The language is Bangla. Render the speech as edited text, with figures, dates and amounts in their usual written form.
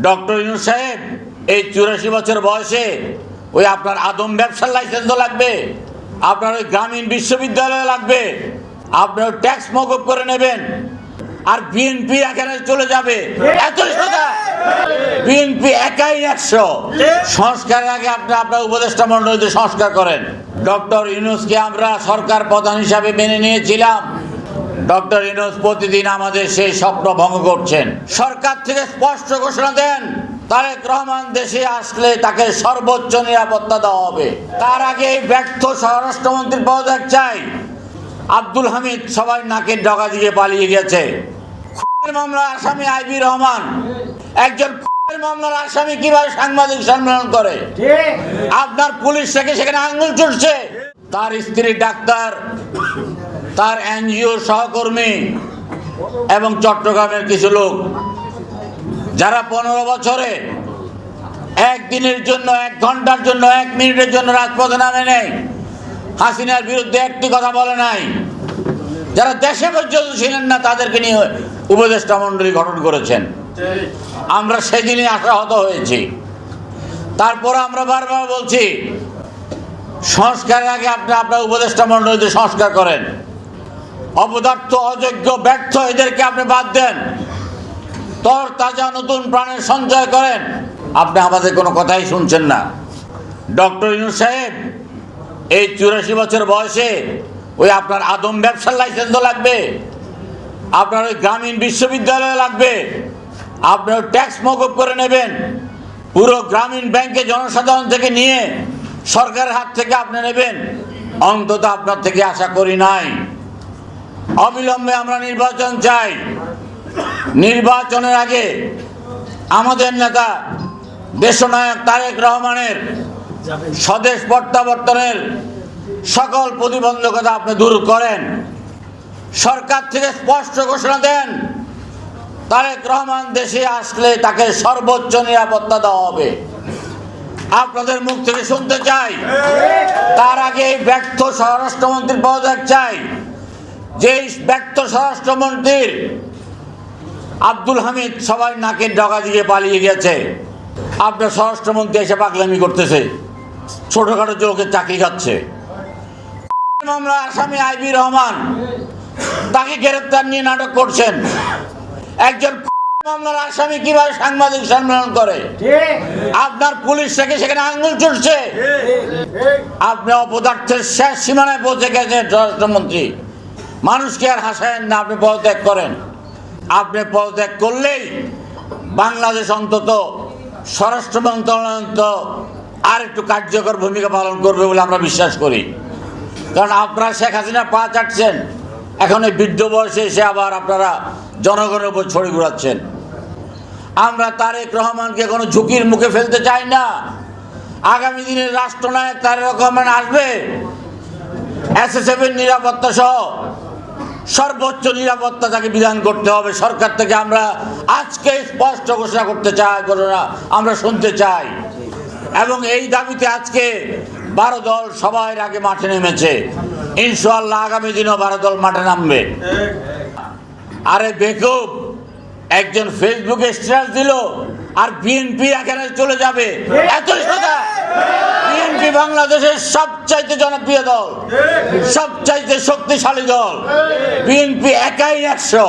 ডক্টর ইউনূস সাহেব এই 84 বছর বয়সে ওই আপনার আদম ব্যবসার লাইসেন্সও লাগবে, আপনার ওই গ্রামীণ বিশ্ববিদ্যালয় লাগবে, আপনার ট্যাক্স মকুব করে নেবেন, আর বিএনপি এখানে চলে যাবে। এত সোজা। বিএনপি একাই 100। সংস্কারের আগে আপনি আপনার উপদেষ্টা মণ্ডলীতে সংস্কার করেন। ডক্টর ইউনূসকে আমরা সরকার প্রধান হিসাবে মেনে নিয়েছিলাম। ডক্টর ইউনূস প্রতিদিন আমাদের সেই স্বপ্ন ভঙ্গ করছেন। সরকার থেকে স্পষ্ট ঘোষণা দেন তারেক রহমান দেশে আসলে তাকে সর্বোচ্চ নিরাপত্তা দেওয়া হবে। তার আগে ব্যর্থ স্বরাষ্ট্রমন্ত্রীর পদত্যাগ চাই। আব্দুল হামিদ সবাই নাকের ডগা দিয়ে পালিয়ে গেছে। খুনের মামলার আসামি আইবি রহমান একজন খুনের মামলার আসামি কিভাবে সাংবাদিক সম্মেলন করে? আপনার পুলিশ থেকে সেখানে আঙুল চড়ছে। তার স্ত্রী ডাক্তার, তার এনজিও সহকর্মী এবং চট্টগ্রামের কিছু লোক যারা 15 বছরে একদিনের জন্য, 1 ঘন্টার জন্য, 1 মিনিটের জন্য রাজপথে নামে নেই, হাসিনার বিরুদ্ধে একটি কথা বলে নাই, যারা দেশে পর্যন্ত ছিলেন না, তাদেরকে নিয়ে উপদেষ্টা মণ্ডলী গঠন করেছেন। আমরা সেদিনই আশাহত হয়েছি। তারপর আমরা বারবার বলছি সংস্কারের আগে আপনি আপনার উপদেষ্টা মণ্ডলীতে সংস্কার করেন। অপদার্থ, অযোগ্য, ব্যর্থ এদেরকে আপনি বাদ দেন, তর তাজা নতুন প্রাণের সঞ্চয় করেন। আপনি আমাদের কোনো কথাই শুনছেন না। ডক্টর ইউনূস সাহেব এই 84 বছর বয়সে ওই আপনার আদম ব্যবসার লাইসেন্সও লাগবে, আপনার ওই গ্রামীণ বিশ্ববিদ্যালয় লাগবে, আপনার ট্যাক্স মকুব করে নেবেন, পুরো গ্রামীণ ব্যাংকে জনসাধারণ থেকে নিয়ে সরকারের হাত থেকে আপনি নেবেন। অন্তত আপনার থেকে আশা করি নাই। অবিলম্বে আমরা নির্বাচন চাই। নির্বাচনের আগে আমাদের নেতা দেশনায়ক তারেক রহমানের স্বদেশ প্রত্যাবর্তনের সকল প্রতিবন্ধকতা আপনি দূর করেন। সরকার থেকে স্পষ্ট ঘোষণা দেন তারেক রহমান দেশে আসলে তাকে সর্বোচ্চ নিরাপত্তা দেওয়া হবে। আপনাদের মুখ থেকে শুনতে চাই। তার আগে ব্যর্থ স্বরাষ্ট্রমন্ত্রীর পদত্যাগ চাই। যেই ব্যর্থ স্বরাষ্ট্রমন্ত্রীর আব্দুল হামিদ সবাই নাকের ডগা দিয়ে পালিয়ে গেছে। আপনার স্বরাষ্ট্রমন্ত্রী এসে পাগলামি করতেছে, ছোটখাটো চোখে চাকরি খাচ্ছে। মামলার আসামি আইবি রহমান তাকে গ্রেফতার নিয়ে নাটক করছেন। একজন মামলার আসামি কিভাবে সাংবাদিক সম্মেলন করে? আপনার পুলিশ থেকে সেখানে আঙুল চড়ছে। আপনি অপদার্থের শেষ সীমানায় পৌঁছে গেছেন স্বরাষ্ট্রমন্ত্রী। মানুষকে আর হাসায়েন না, আপনি পদত্যাগ করেন। আপনি পদত্যাগ করলেই বাংলাদেশ অন্তত স্বরাষ্ট্র মন্ত্রণালয় আর একটু কার্যকর ভূমিকা পালন করবে বলে আমরা বিশ্বাস করি। কারণ আপনারা শেখ হাসিনা পা চাটছেন, এখন এই বৃদ্ধ বয়সে এসে আবার আপনারা জনগণের উপর ছড়ি ঘুরাচ্ছেন। আমরা তারেক রহমানকে কোনো ঝুঁকির মুখে ফেলতে চাই না। আগামী দিনের রাষ্ট্রনায়ক তারেক রহমান আসবে, SSF-এর নিরাপত্তা সহ সর্বোচ্চ নিরাপত্তা তাকে বিধান করতে হবে। সরকার থেকে আমরা আজকে স্পষ্ট ঘোষণা করতে চাই, আমরা শুনতে চাই। এবং এই দাবিতে আজকে 12 দল সবার আগে মাঠে নেমেছে। ইনশাআল্লাহ আগামী দিনও 12 দল মাঠে নামবে। আরে বেকুব, একজন ফেসবুকে স্ট্যাটাস দিল আর বিএনপি এখানে চলে যাবে। এত সোজা। বিএনপি বাংলাদেশের সবচাইতে জনপ্রিয় দল, সবচাইতে শক্তিশালী দল। বিএনপি একাই 100।